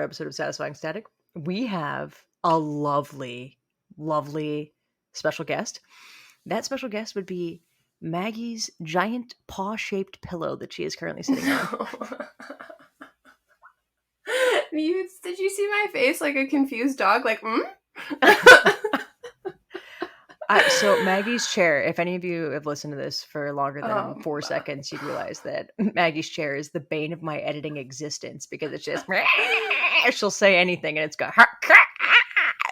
episode of Satisfying Static, we have a lovely, lovely special guest. That special guest would be Maggie's giant paw-shaped pillow that she is currently sitting on. Did you see my face like a confused dog? Like, So Maggie's chair, if any of you have listened to this for longer than 4 seconds, you'd realize that Maggie's chair is the bane of my editing existence because it's just, she'll say anything and it's got,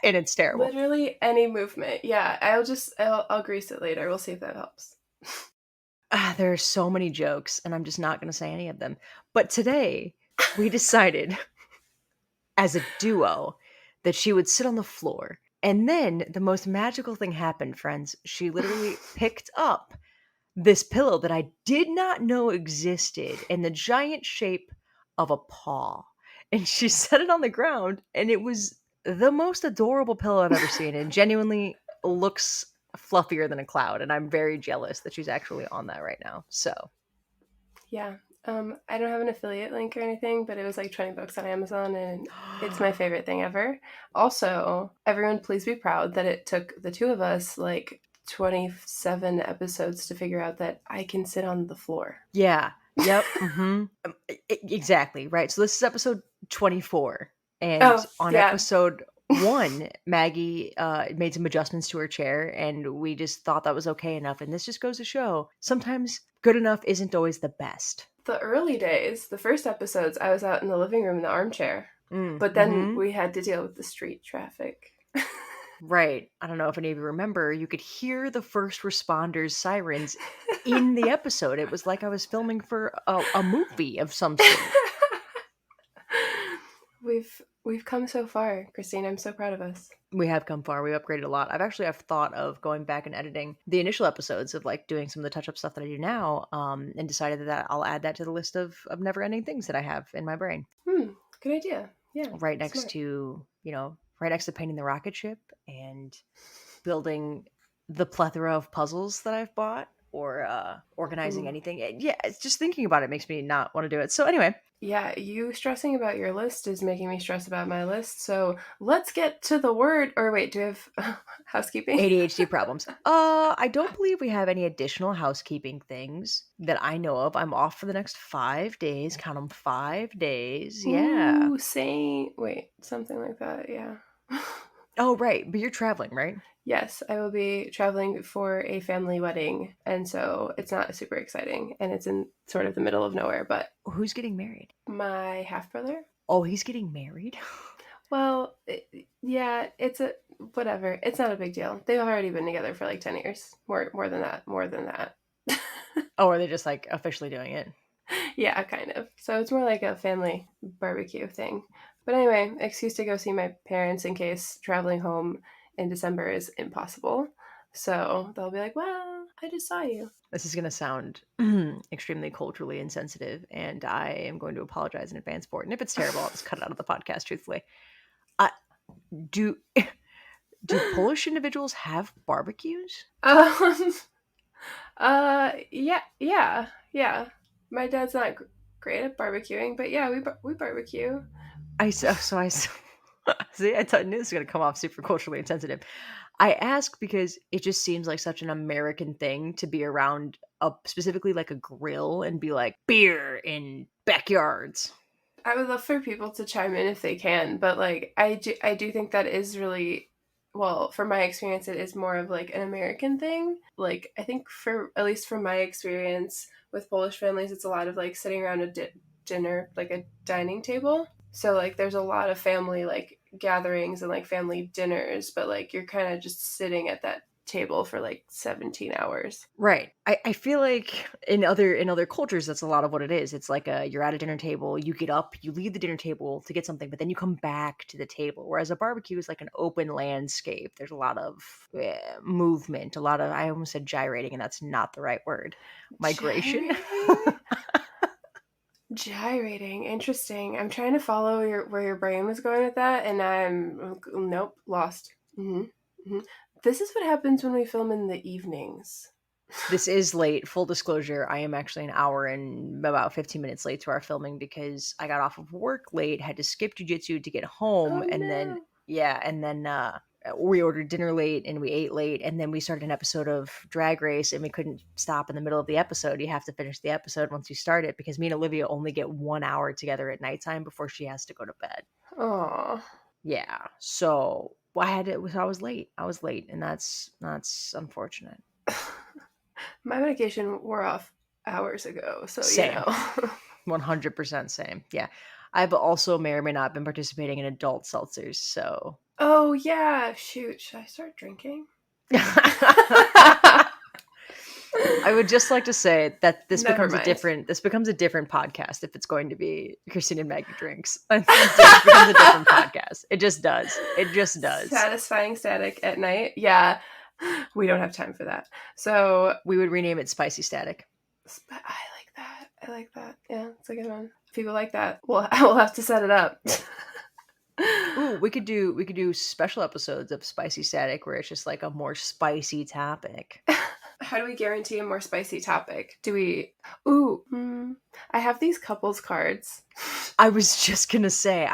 and it's terrible. Literally any movement. Yeah, I'll grease it later. We'll see if that helps. There are so many jokes and I'm just not going to say any of them. But today we decided as a duo that she would sit on the floor. And then the most magical thing happened, friends. She literally picked up this pillow that I did not know existed in the giant shape of a paw. And she set it on the ground, and it was the most adorable pillow I've ever seen. And genuinely looks fluffier than a cloud. And I'm very jealous that she's actually on that right now. So, yeah. I don't have an affiliate link or anything, but it was like $20 on Amazon, and it's my favorite thing ever. Also, everyone please be proud that it took the two of us like 27 episodes to figure out that I can sit on the floor. Yeah. Yep. Mm-hmm. Exactly. Right. So this is episode 24. And episode 1, Maggie made some adjustments to her chair, and we just thought that was okay enough. And this just goes to show sometimes good enough isn't always the best. The early days, the first episodes, I was out in the living room in the armchair. But then we had to deal with the street traffic. Right. I don't know if any of you remember, you could hear the first responders' sirens in the episode. It was like I was filming for a movie of some sort. We've come so far, Christine. I'm so proud of us. We have come far. We upgraded a lot. I've thought of going back and editing the initial episodes of like doing some of the touch-up stuff that I do now, and decided that I'll add that to the list of never-ending things that I have in my brain. Good idea. Yeah. Right next to, right next to painting the rocket ship and building the plethora of puzzles that I've bought, or organizing anything. Yeah, it's just thinking about it makes me not want to do it. So anyway. Yeah, you stressing about your list is making me stress about my list. So let's get to the word. Or wait, do we have housekeeping? ADHD problems. I don't believe we have any additional housekeeping things that I know of. I'm off for the next 5 days. Count them, 5 days. Yeah. Ooh, something like that. Yeah. Oh, right. But you're traveling, right? Yes, I will be traveling for a family wedding, and so it's not super exciting, and it's in sort of the middle of nowhere, but... Who's getting married? My half-brother. Oh, he's getting married? Well, yeah, whatever. It's not a big deal. They've already been together for like 10 years. More than that. Oh, are they just like officially doing it? Yeah, kind of. So it's more like a family barbecue thing. But anyway, excuse to go see my parents in case traveling home in December is impossible. So they'll be like, well, I just saw you. This is going to sound extremely culturally insensitive, and I am going to apologize in advance for it. And if it's terrible, I'll just cut it out of the podcast, truthfully. Do Polish individuals have barbecues? Yeah. My dad's not great at barbecuing, but yeah, we barbecue. See, I knew this was going to come off super culturally insensitive. I ask because it just seems like such an American thing to be around specifically like a grill and be like beer in backyards. I would love for people to chime in if they can, but like I do think that is really, well, from my experience, it is more of like an American thing. Like I think at least from my experience with Polish families, it's a lot of like sitting around a dinner, like a dining table. So like there's a lot of family like gatherings and like family dinners, but like you're kind of just sitting at that table for like 17 hours. Right. I feel like in other cultures that's a lot of what it is. It's like you're at a dinner table, you get up, you leave the dinner table to get something, but then you come back to the table. Whereas a barbecue is like an open landscape. There's a lot of movement, I almost said gyrating, and that's not the right word. Migration. Gyrating. Interesting. I'm trying to follow where your brain was going with that, and I'm lost. This is what happens when we film in the evenings. This is late. Full disclosure, I am actually an hour and about 15 minutes late to our filming because I got off of work late, had to skip jujitsu to get home, Oh and then no. yeah, and then we ordered dinner late and we ate late, and then we started an episode of Drag Race and we couldn't stop in the middle of the episode. You have to finish the episode once you start it because me and Olivia only get 1 hour together at nighttime before she has to go to bed. Oh. Yeah, so I had it. So I was late. I was late, and that's unfortunate. My medication wore off hours ago, so you Same. know. 100% same. Yeah. I've also may or may not been participating in adult seltzers, so. Oh yeah, shoot. Should I start drinking? I would just like to say that Never mind. this becomes a different podcast if it's going to be Christine and Maggie drinks. It becomes a different podcast. It just does. It just does. Satisfying static at night. Yeah. We don't have time for that. So We would rename it Spicy Static. I like that. I like that. Yeah, it's a good one. People like that. Well, I will have to set it up. Ooh, we could do special episodes of Spicy Static where it's just like a more spicy topic. How do we guarantee a more spicy topic? Do we? Ooh, I have these couples cards. I was just gonna say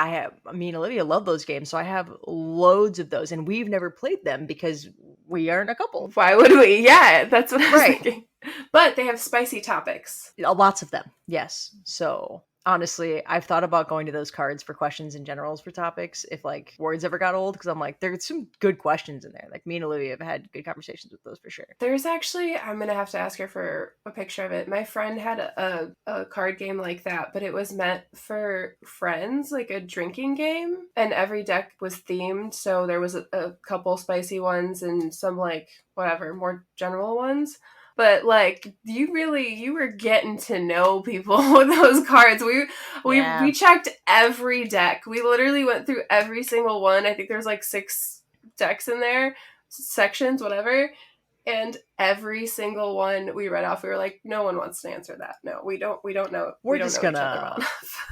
me and Olivia love those games, so I have loads of those, and we've never played them because we aren't a couple. Why would we? Yeah, that's what I was Right. thinking. But they have spicy topics. Lots of them, yes. So honestly, I've thought about going to those cards for questions and generals for topics if like words ever got old, because I'm like, there's some good questions in there. Like me and Olivia have had good conversations with those for sure. There's actually, I'm going to have to ask her for a picture of it. My friend had a card game like that, but it was meant for friends, like a drinking game. And every deck was themed. So there was a couple spicy ones and some like, whatever, more general ones. But like you were getting to know people with those cards. Yeah. We checked every deck. We literally went through every single one. I think there's like 6 decks in there, sections, whatever. And every single one we read off, we were like, no one wants to answer that. No, we don't know. We're We don't just know each other well gonna enough.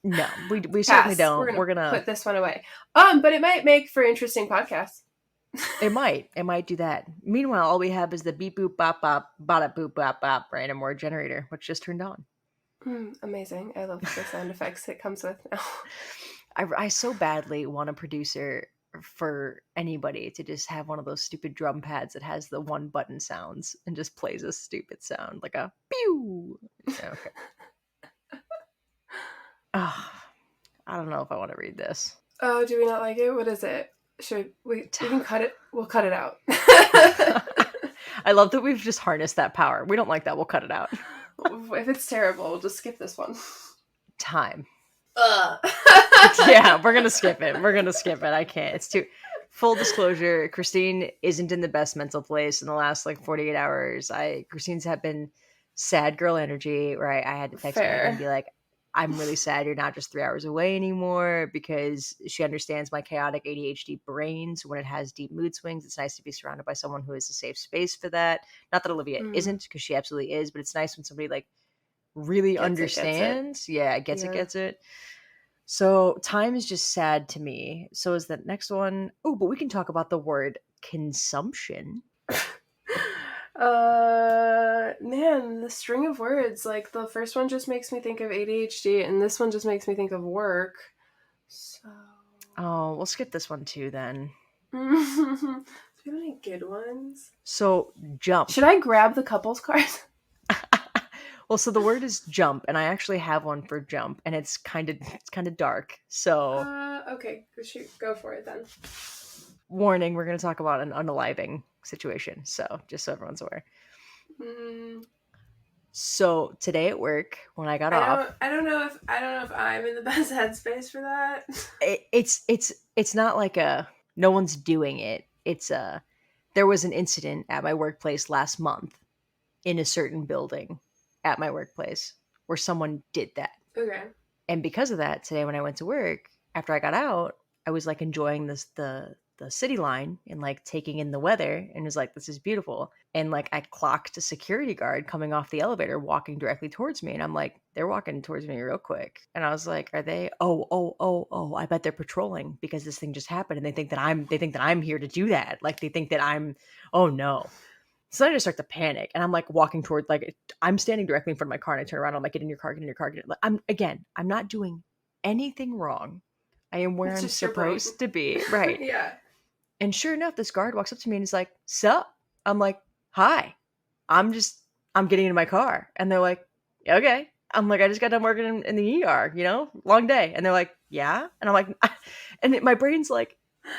no, we certainly Pass. don't. We're gonna Put this one away. But it might make for interesting podcasts. It might do that. Meanwhile, all we have is the beep boop bop bop bada boop bop bop random word generator, which just turned on. Amazing. I love the sound effects it comes with now. I so badly want a producer for anybody to just have one of those stupid drum pads that has the one button sounds and just plays a stupid sound like a pew. Okay. Oh, I don't know if I want to read this. Oh, do we not like it? What is it? Should we can cut it? We'll cut it out. I love that we've just harnessed that power. We don't like that. We'll cut it out. If it's terrible, we'll just skip this one. Time. Ugh. Yeah, we're gonna skip it. I can't. It's too. Full disclosure: Christine isn't in the best mental place in the last like 48 hours. Christine's had been sad girl energy, right? I had to text her and be like, "I'm really sad. You're not just 3 hours away anymore," because she understands my chaotic ADHD brain. So when it has deep mood swings, it's nice to be surrounded by someone who is a safe space for that. Not that Olivia isn't, because she absolutely is, but it's nice when somebody like really understands. Yeah, gets it. So time is just sad to me. So is the next one. Oh, but we can talk about the word consumption. Man, the string of words, like the first one just makes me think of ADHD and this one just makes me think of work. So Oh, we'll skip this one too then. do you have any good ones? So jump. Should I grab the couples card? Well, so the word is jump, and I actually have one for jump, and it's kind of dark. So Okay, shoot, go for it then. Warning, we're going to talk about an unaliving situation. So just so everyone's aware. So today at work, when I got off, I don't know if I'm in the best headspace for that. It's not like no one's doing it. There was an incident at my workplace last month in a certain building at my workplace where someone did that. Okay. And because of that, today when I went to work, after I got out, I was like enjoying the city line and like taking in the weather and was like, this is beautiful. And like I clocked a security guard coming off the elevator walking directly towards me. And I'm like, they're walking towards me real quick. And I was like, are they? Oh, I bet they're patrolling because this thing just happened. And they think that I'm here to do that. Like they think that oh no. So then I just start to panic, and I'm like walking toward, like, I'm standing directly in front of my car, and I turn around. I'm like, get in your car, get in your car. Like, I'm not doing anything wrong. I am where It's I'm just your brain. supposed to be. Right. Yeah. And sure enough, this guard walks up to me and he's like, sup? I'm like, hi. I'm just, I'm getting into my car. And they're like, okay. I'm like, I just got done working in the ER, long day. And they're like, yeah. And I'm like, my brain's like,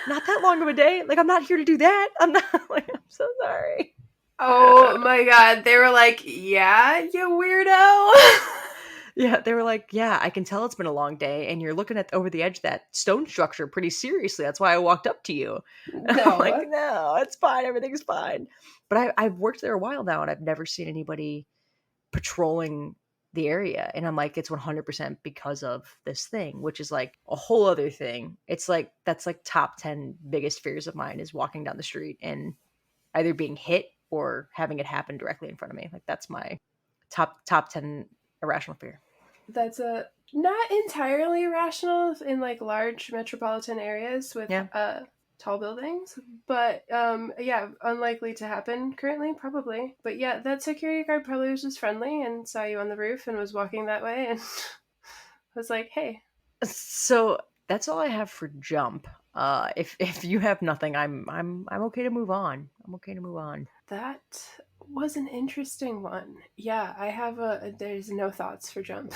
not that long of a day. Like, I'm not here to do that. I'm not, like, I'm so sorry. Oh my god. They were like, yeah, you weirdo. Yeah, they were like, yeah, I can tell it's been a long day, and you're looking at over the edge of that stone structure pretty seriously. That's why I walked up to you. And I'm like, No. no, it's fine. Everything's fine. But I've worked there a while now, and I've never seen anybody patrolling the area. And I'm like, it's 100% because of this thing, which is like a whole other thing. It's like, that's like top 10 biggest fears of mine is walking down the street and either being hit or having it happen directly in front of me. Like, that's my top 10 irrational fear. That's a not entirely irrational in like large metropolitan areas with Yeah. tall buildings, but yeah, unlikely to happen currently, probably. But yeah, that security guard probably was just friendly and saw you on the roof and was walking that way and was like, "Hey." So that's all I have for jump. If you have nothing, I'm okay to move on. I'm okay to move on. That was an interesting one. Yeah, I have there's no thoughts for jump.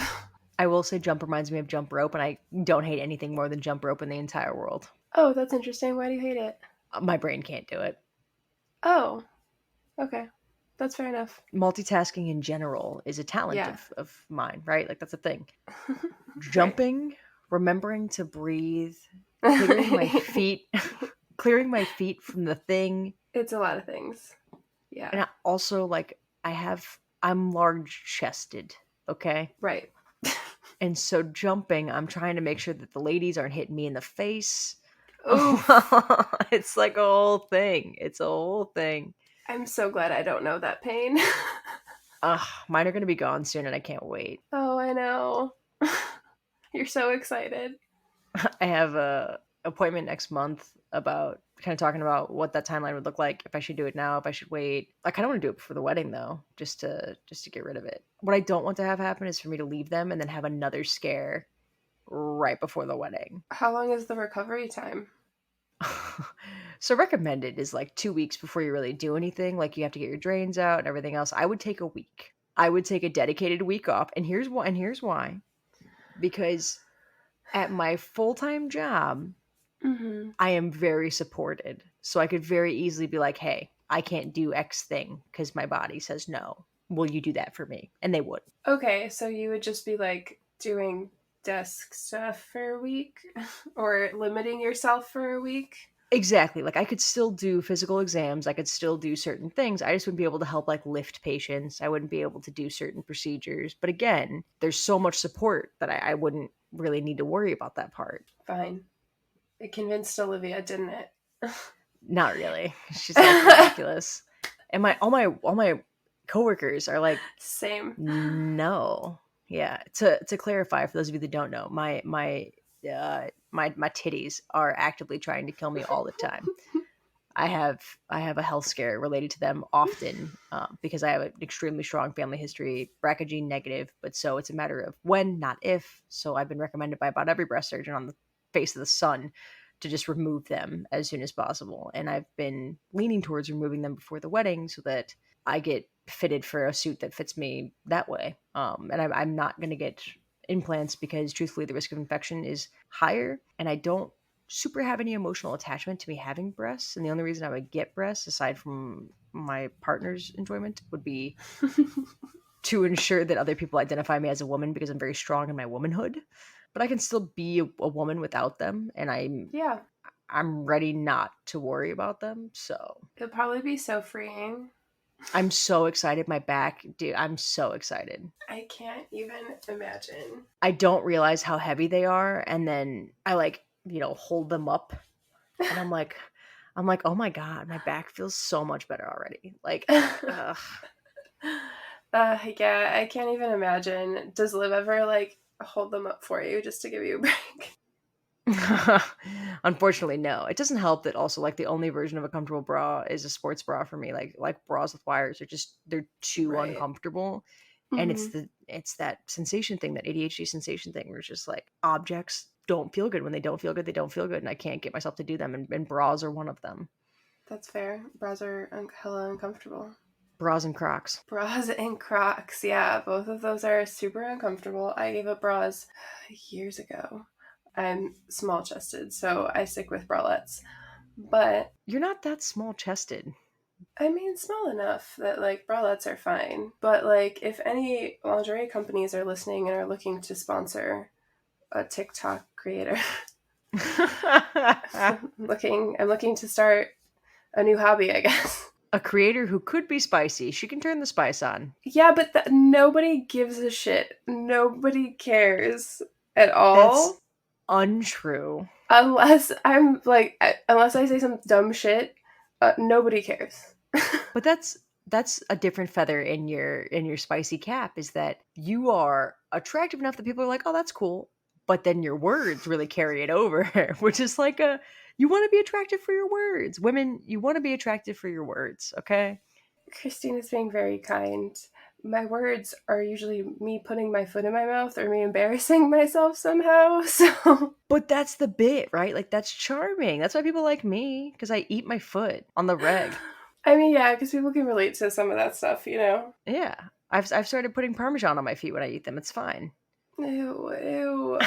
I will say jump reminds me of jump rope, and I don't hate anything more than jump rope in the entire world. Oh, that's interesting. Why do you hate it? My brain can't do it. Oh, okay. That's fair enough. Multitasking in general is a talent Yeah. of mine, right? Like, that's a thing. Right. Jumping, remembering to breathe, clearing my feet, clearing my feet from the thing. It's a lot of things. And Yeah. I also, like, I'm large chested, okay? Right. And so jumping, I'm trying to make sure that the ladies aren't hitting me in the face. Oof. It's like a whole thing. It's a whole thing. I'm so glad I don't know that pain. Ugh, mine are going to be gone soon, and I can't wait. Oh, I know. You're so excited. I have a appointment next month about kind of talking about what that timeline would look like, if I should do it now, if I should wait. I kind of want to do it before the wedding though, just to get rid of it. What I don't want to have happen is for me to leave them and then have another scare right before the wedding. How long is the recovery time? So recommended is like 2 weeks before you really do anything. Like, you have to get your drains out and everything else. I would take a week. I would take a dedicated week off. And here's why. Because at my full-time job, Mm-hmm. I am very supported. So I could very easily be like, hey, I can't do X thing because my body says no. Will you do that for me? And they would. Okay, so you would just be like doing desk stuff for a week or limiting yourself for a week? Exactly. Like, I could still do physical exams. I could still do certain things. I just wouldn't be able to help, like, lift patients. I wouldn't be able to do certain procedures. But again, there's so much support that I wouldn't really need to worry about that part. Fine. It convinced Olivia, didn't it? Not really. She's like ridiculous. And all my coworkers are like, Same. no. Yeah. To clarify, for those of you that don't know, my titties are actively trying to kill me all the time. I have a health scare related to them often, because I have an extremely strong family history, BRCA gene negative. But so it's a matter of when, not if. So I've been recommended by about every breast surgeon on the face of the sun to just remove them as soon as possible. And I've been leaning towards removing them before the wedding so that I get fitted for a suit that fits me that way. And I'm not going to get implants because truthfully the risk of infection is higher, and I don't super have any emotional attachment to me having breasts. And the only reason I would get breasts, aside from my partner's enjoyment, would be to ensure that other people identify me as a woman, because I'm very strong in my womanhood. But I can still be a woman without them, and Yeah. I'm ready not to worry about them. So It'll probably be so freeing. I'm so excited. My back, dude, I'm so excited. I can't even imagine. I don't realize how heavy they are, and then I, like, hold them up, and I'm like, oh my god, my back feels so much better already. Like, ugh. Yeah, I can't even imagine. Does Liv ever like hold them up for you just to give you a break? Unfortunately, no. It doesn't help that also like the only version of a comfortable bra is a sports bra for me. Like bras with wires are just they're too Right. uncomfortable. And Hmm. it's that sensation thing, that ADHD sensation thing where it's just like objects don't feel good. When they don't feel good, they don't feel good. And I can't get myself to do them. And bras are one of them. That's fair. Bras are hella uncomfortable. Bras and Crocs. Bras and Crocs, yeah, both of those are super uncomfortable. I gave up bras years ago. I'm small chested, so I stick with bralettes. But You're not that small chested. I mean, small enough that like bralettes are fine. But like, if any lingerie companies are listening and are looking to sponsor a TikTok creator, I'm looking to start a new hobby, I guess. A creator who could be spicy. She can turn the spice on. Yeah, but nobody gives a shit. Nobody cares at That's all. untrue. Unless I say some dumb shit, nobody cares. But that's a different feather in your spicy cap, is that you are attractive enough that people are like, "Oh, that's cool." But then your words really carry it over, which is like a you want to be attractive for your words. Women, you want to be attractive for your words, okay? Christine is being very kind. My words are usually me putting my foot in my mouth or me embarrassing myself somehow. So But that's the bit, right? Like that's charming. That's why people like me because I eat my foot on the reg. I mean, yeah, because people can relate to some of that stuff, you know. Yeah. I've started putting parmesan on my feet when I eat them. It's fine. Ew, ew.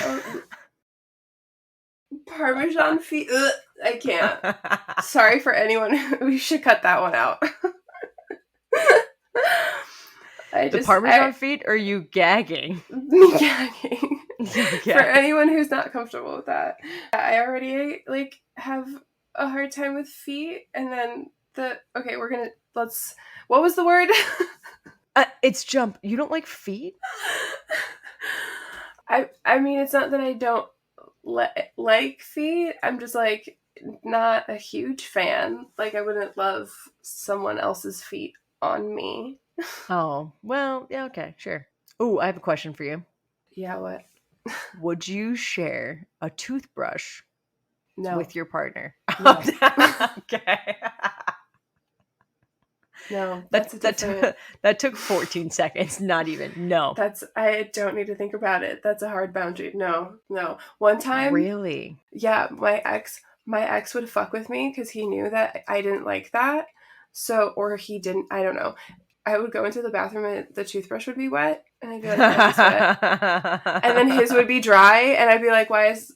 Parmesan feet. Ugh, I can't. Sorry for anyone. We should cut that one out. The parmesan feet, or you gagging? Me gagging. You For gag. anyone who's not comfortable with that, I already like have a hard time with feet, and then we're gonna let's. What was the word? It's jump. You don't like feet? I mean, it's not that I don't like feet. I'm just like not a huge fan. Like I wouldn't love someone else's feet on me. Oh, well, yeah, okay, sure. Oh, I have a question for you. Yeah, what? Would you share a toothbrush No, with your partner? no, Okay. no. That's a That different. that took 14 seconds. Not even. No. That's I don't need to think about it. That's a hard boundary. No, no. One time, Really? yeah, my ex would fuck with me because he knew that I didn't like that. So, or he didn't. I don't know. I would go into the bathroom and the toothbrush would be wet, and I'd be like, "Why is this wet?" And then his would be dry, and I'd be like, "Why is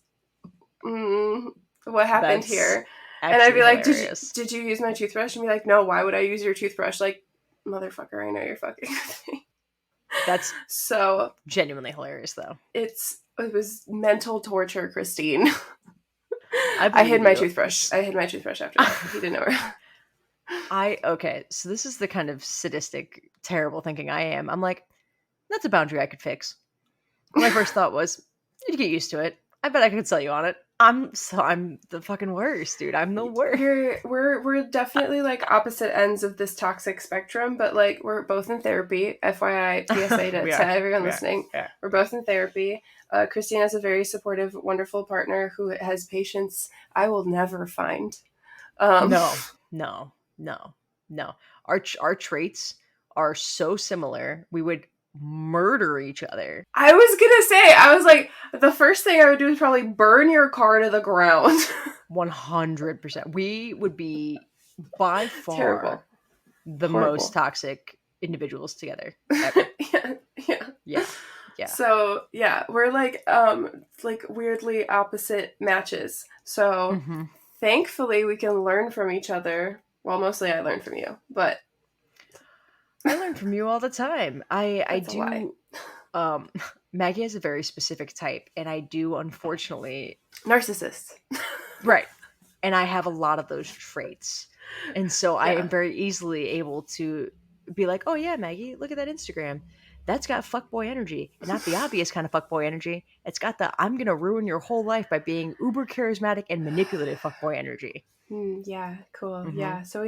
mm, what happened That's here?" And I'd actually be like, "Did you hilarious. did you use my toothbrush?" And be like, "No, why would I use your toothbrush?" Like, motherfucker, I know you're fucking with me. That's So genuinely hilarious, though. it was mental torture, Christine. I I hid believe my you. toothbrush. I hid my toothbrush after that. He didn't know where. Okay, so this is the kind of sadistic, terrible thinking I am. I'm like, that's a boundary I could fix. My first thought was, you'd get used to it. I bet I could sell you on it. I'm the fucking worst, dude. I'm the worst. We're definitely like opposite ends of this toxic spectrum, but like we're both in therapy. FYI, PSA We to are. everyone We are. listening. Yeah. We're both in therapy. Christine has a very supportive, wonderful partner who has patience I will never find. Um, No, no, no, no. Our traits are so similar. We would murder each other. I was gonna say, I was like, the first thing I would do is probably burn your car to the ground. 100%. We would be by Terrible. far the most Horrible. toxic individuals together ever. Yeah, yeah. Yeah. Yeah. So yeah, we're like weirdly opposite matches. So Mhm. thankfully we can learn from each other. Well, mostly I learn from you, but I learn from you all the time. I that's a lie. do um Maggie has a very specific type, and I do unfortunately. Narcissist. Right. And I have a lot of those traits. And so I am Yeah. very easily able to be like, "Oh yeah, Maggie, look at that Instagram. That's got fuckboy energy. And not the obvious kind of fuckboy energy. It's got the I'm going to ruin your whole life by being uber charismatic and manipulative fuckboy energy." Yeah, cool. Mhm. Yeah, so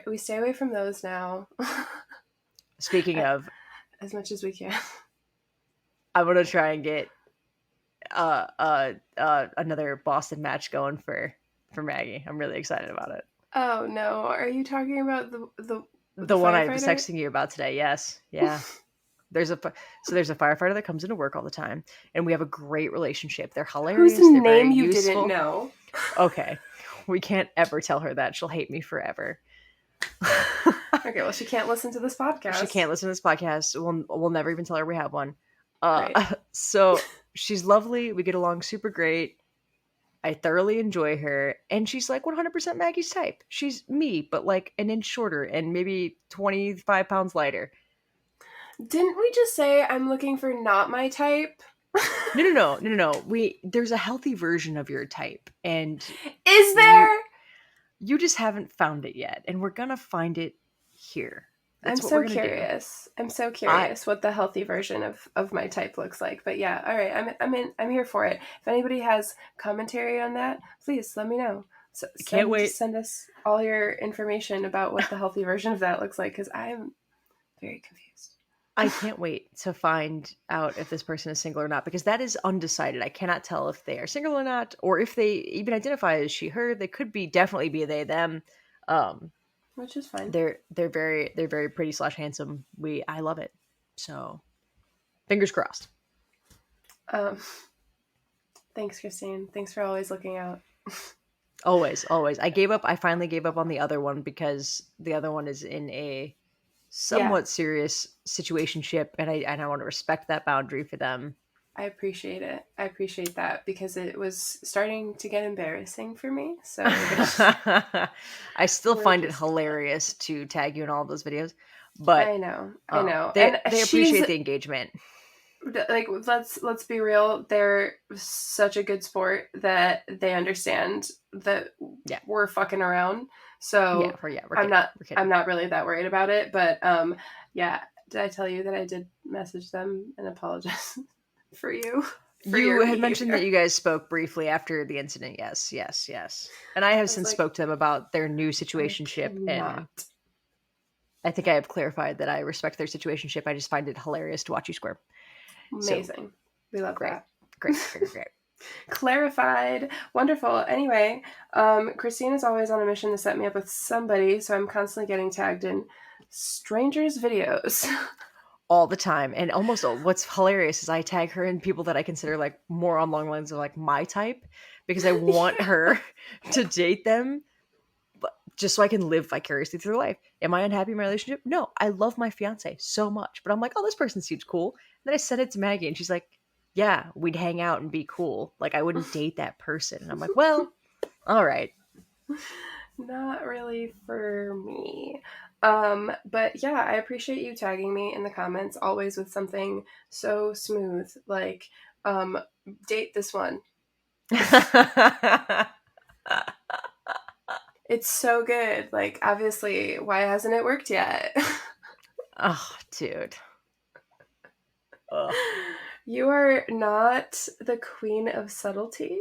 we stay away from those now. Speaking of, As much as we can. I'm going to try and get another Boston match going for Maggie. I'm really excited about it. Oh no, are you talking about the The one I was firefighter? texting you about today. Yes, yeah. There's a there's a firefighter that comes into work all the time, and we have a great relationship. They're Whose hilarious. They're very name you didn't useful. know? Okay, we can't ever tell her that. She'll hate me forever. Okay, well, she can't listen to this She podcast. can't listen to this podcast. We'll never even tell her we have one. Great. So she's lovely. We get along super great. I thoroughly enjoy her, and she's like 100% Maggie's type. She's me, but like an inch shorter and maybe 25 pounds lighter. Didn't we just say I'm looking for not my type? No. There's a healthy version of your type, and Is you there? you just haven't found it yet, and we're gonna find it here. I'm That's what we're so gonna do. curious. I'm so I curious what the healthy version of my type looks like. But yeah, all right, I'm here for it. If anybody has commentary on that, please let me know. So can't wait. send us all your information about what the healthy version of that looks like, because I'm very confused. I can't wait to find out if this person is single or not, because that is undecided. I cannot tell if they are single or not, or if they even identify as she her. They could be definitely be a they them. Um, Which is fine. they're very pretty slash handsome. I love it. So fingers crossed. Um, thanks, Christine. Thanks for always looking out. Always. I finally gave up on the other one because the other one is in a Yeah, somewhat serious situationship, and I want to respect that boundary for them. I appreciate it. I appreciate that because it was starting to get embarrassing for me. So I still we're find it just hilarious to tag you in all of those videos, but I know. they And they she's appreciate the engagement. like, let's be real, they're such a good sport that they understand that Yeah, we're fucking around. So we're I'm kidding. not We're I'm kidding. not really that worried about it. But yeah, did I tell you that I did message them and apologize for you for You your had mentioned that behavior? you guys spoke briefly after the incident. Yes. And I have I was since like, spoke to them about their new I situationship, and cannot. I think I have clarified that I respect their situationship. I just find it hilarious to watch you squirm. So Amazing. We love great, that. great. Clarified. Wonderful. Anyway, Christine is always on a mission to set me up with somebody, so I'm constantly getting tagged in strangers' videos. All the time, and almost what's hilarious is I tag her in people that I consider like more on long lines of like my type, because I want Yeah. her to date them, but just so I can live vicariously through their life. Am I unhappy in my relationship? No, I love my fiance so much, but I'm like, oh, this person seems cool. And then I sent it to Maggie, and she's like, yeah, we'd hang out and be cool. Like I wouldn't date that person. And I'm like, well, all right. Not really for me. But yeah, I appreciate you tagging me in the comments, always with something so smooth, like, um, date this one. It's so good. Like, obviously, why hasn't it worked yet? Oh, dude. Ugh. You are not the queen of subtlety.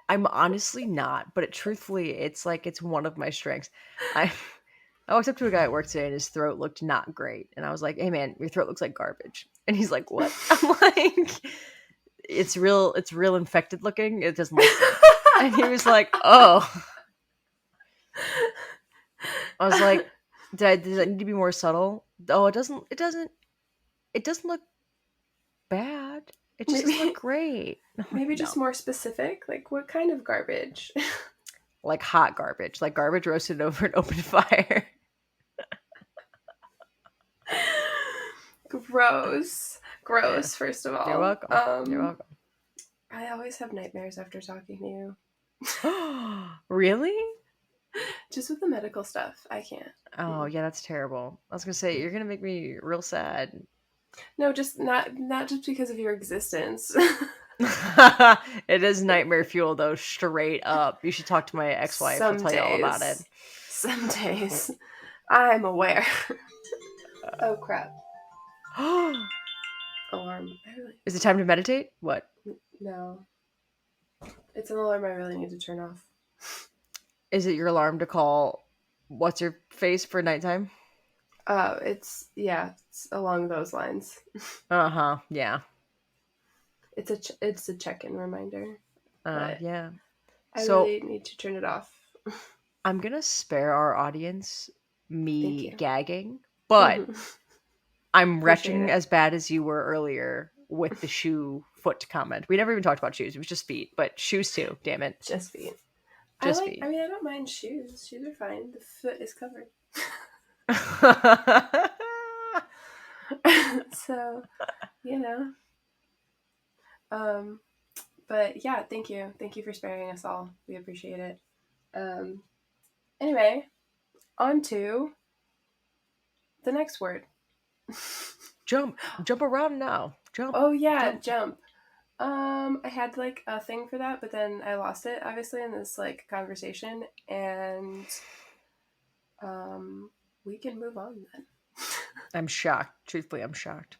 I'm honestly not, but truthfully, it's like it's one of my strengths. I I walked up to a guy at work today, and his throat looked not great, and I was like, "Hey, man, your throat looks like garbage." And he's like, "What?" I'm like, It's real infected looking. It doesn't look good." And he was like, "Oh." I was like, Does that need to be more subtle?" Oh, it doesn't look bad. It just doesn't look maybe great. I'm like, maybe just no. more specific. Like, what kind of garbage? Like hot garbage, like garbage roasted over an open fire. Gross. Yeah. Gross, first of You're all. welcome. You're welcome. I always have nightmares after talking to you. Really? Just with the medical stuff, I can't. Oh, yeah, that's terrible. I was gonna say you're gonna make me real sad. No, just not just because of your existence. It is nightmare fuel though, straight up. You should talk to my ex-wife. She'll Some tell you all about it. days. Some days. I'm aware. Oh crap. Alarm. I really Is it time to meditate? What? no. It's an alarm I really need to turn off. Is it your alarm to call what's your face for nighttime? It's yeah, it's along those lines. Uh-huh. Yeah. It's a check-in reminder, but Yeah. I So really need to turn it off. I'm gonna spare our audience Thank me you. gagging, but Hmm. I'm Appreciate retching it. as bad as you were earlier with the shoe foot comment. We never even talked about shoes. It was just feet, but shoes too. Damn it, Just feet. just feet. I mean, I don't mind shoes. Shoes are fine. The foot is covered. So, you know. Um, but yeah, thank you. Thank you for sparing us all. We appreciate it. Um, anyway, on to the next word. Jump, jump around now. Jump, Oh yeah, jump. jump. I had like a thing for that, but then I lost it obviously in this like conversation, and um, we can move on then. I'm shocked. Truthfully, I'm shocked.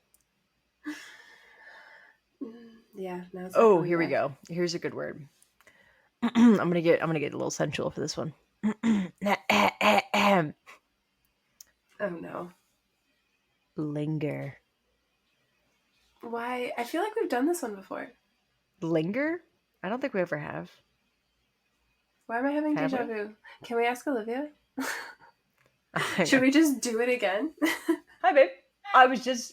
Yeah, now it's not Oh, coming here we back. go. Here's a good word. I'm gonna get a little sensual for this one. Oh no. Linger. Why? I feel like we've done this one before. Linger? I don't think we ever have. Why am I having Have deja we? vu? Can we ask Olivia? Hang Should on. we just do it again? Hi, babe.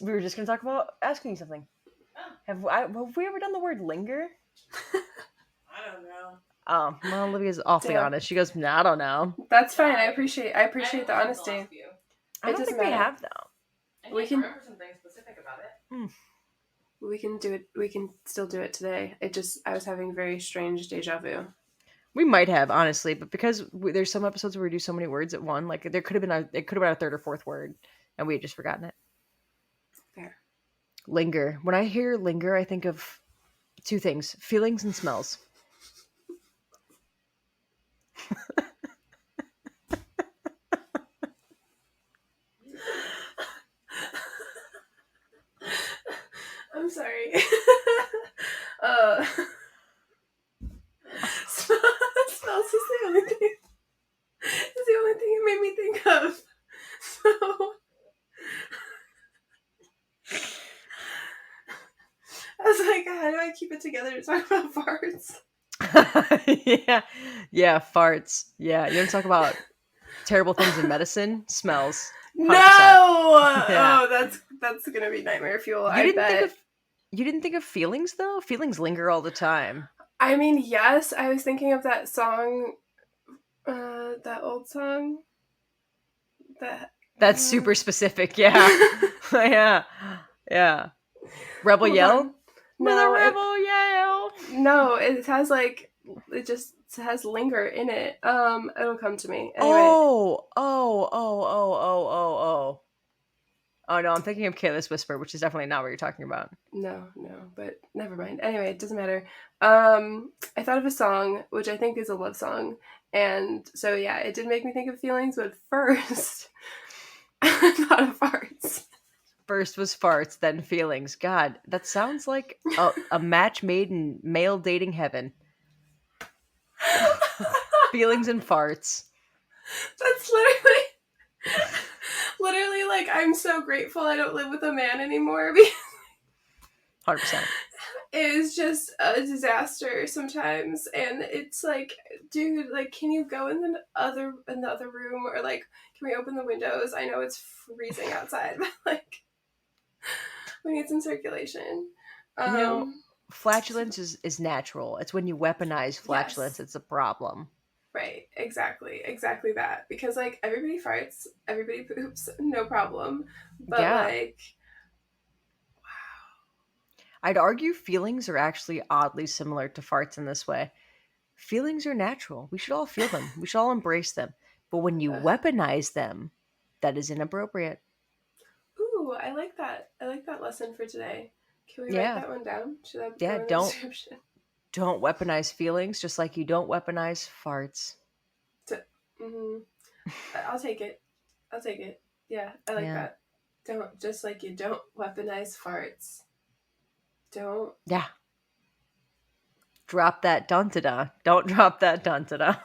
We were just gonna talk about asking you something. Have we ever done the word linger? I don't know. Oh, well, Olivia's awfully Damn. honest. She goes, nah, I don't know. That's fine. I appreciate the honesty. I It don't doesn't think we matter. have though. We can Something specific about it. Mm. do it. We can still do it today. I was having very strange deja vu. We might have honestly, but because there's some episodes where we do so many words at one, like it could have been a third or fourth word, and we had just forgotten it. There. Linger. When I hear linger, I think of two things: feelings and smells. I'm sorry. uh, smells is the only thing. It's the only thing it made me think of. So I was like, how do I keep it together to talk about farts? Yeah, yeah, farts. Yeah, you want to talk about terrible things in medicine? Smells. No! 100%. Yeah. Oh, that's gonna be nightmare fuel. You I didn't think bet. of you didn't think of feelings though? Feelings linger all the time. I mean, yes, I was thinking of that song, that old song. That. That's super specific. Yeah. Yeah. Yeah. Rebel Hold yell? on. With a No, rebel yell. no, it has like it just has linger in it. It'll come to me anyway. Oh, oh, oh, oh, oh, oh, oh. Oh no, I'm thinking of Careless Whisper, which is definitely not what you're talking about. No, no, but never mind. Anyway, it doesn't matter. I thought of a song which I think is a love song, and so yeah, it did make me think of feelings. But first, I thought of farts. First was farts, then feelings. God, that sounds like a match made in male dating heaven. Feelings and farts. That's literally like I'm so grateful I don't live with a man anymore because 100%. it is just a disaster sometimes, and it's like, dude, like, can you go in the other room, or like, can we open the windows? I know it's freezing outside, but like, we need some circulation. You know, Um, flatulence is natural. It's when you weaponize flatulence yes, it's a problem. right, exactly that. Because like everybody farts, everybody poops, no problem. But Yeah. like, I'd argue feelings are actually oddly similar to farts in this way. Feelings are natural. We should all feel them. We should all embrace them. But when you uh, weaponize them, that is inappropriate. ooh, I like that. I like that lesson for today. Can we write Yeah. that one down? Should that Yeah, go in the don't description? don't weaponize feelings just like you don't weaponize farts. Mm-hmm. I'll take it. I'll take it. Yeah, I like Yeah. that. Don't, just like you don't weaponize farts. Don't. Yeah. Drop that dun da. Don't drop that dun da.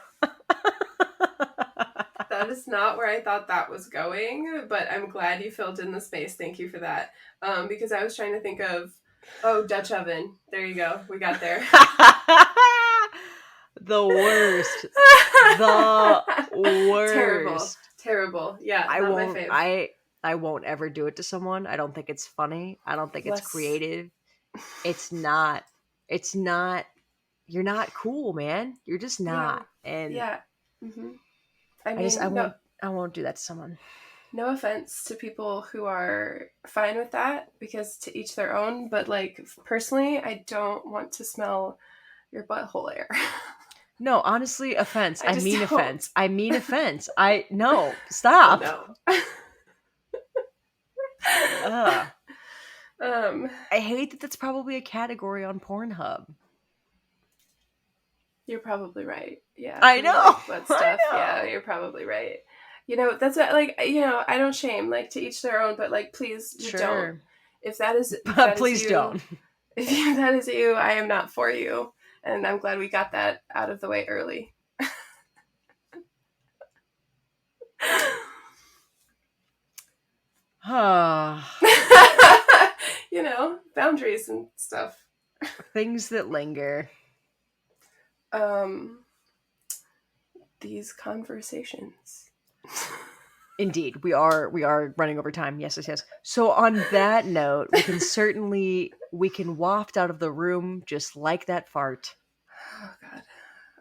That is not where I thought that was going, but I'm glad you filled in the space. Thank you for that. Because I was trying to think of Oh, Dutch oven. There you go. We got there. The worst. The Terrible. worst. Terrible. Yeah, I not my won't fave. I I won't ever do it to someone. I don't think it's funny. I don't think it's Bless. creative. It's not. It's not. You're not cool, man. You're just Yeah. not. And Yeah. hmm I I just I mean, no, won't I won't do that to someone. no offense to people who are fine with that, because to each their own, but like personally, I don't want to smell your butthole air. No, honestly, offense. I I just mean don't. offense. I mean offense. I no, Oh stop. no. Ugh. um, I hate that that's probably a category on Pornhub. you're probably right. Yeah, I for know. like butt I stuff. Yeah, know. you're probably right. That's what, like, I don't shame, like, to each their own, but like please just don't. Sure. If But that is please you, don't. if that is you, I am not for you. And I'm glad we got that out of the way early. Boundaries and stuff. Things that linger. Um, these conversations. Indeed, we are running over time. Yes, yes, yes. So on that note, we can waft out of the room just like that fart. Oh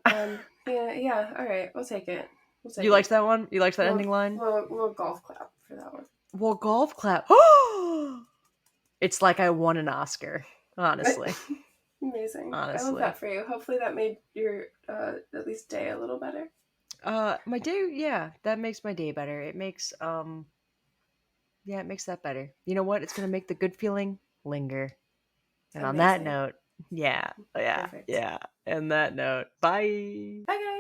God. Yeah, yeah. All right, we'll take it. We'll You take liked it. that one? You liked that We'll ending line? we'll golf clap for that one. Well, golf clap. It's like I won an Oscar. Honestly, Amazing. I love honestly. that for you. Hopefully that made your at least day a little better. My day, yeah, that makes my day better. It makes yeah, it makes that better. You know what? It's gonna make the good feeling linger. And on that Amazing. note, yeah, yeah, Perfect. yeah. And that note, bye. Bye guys.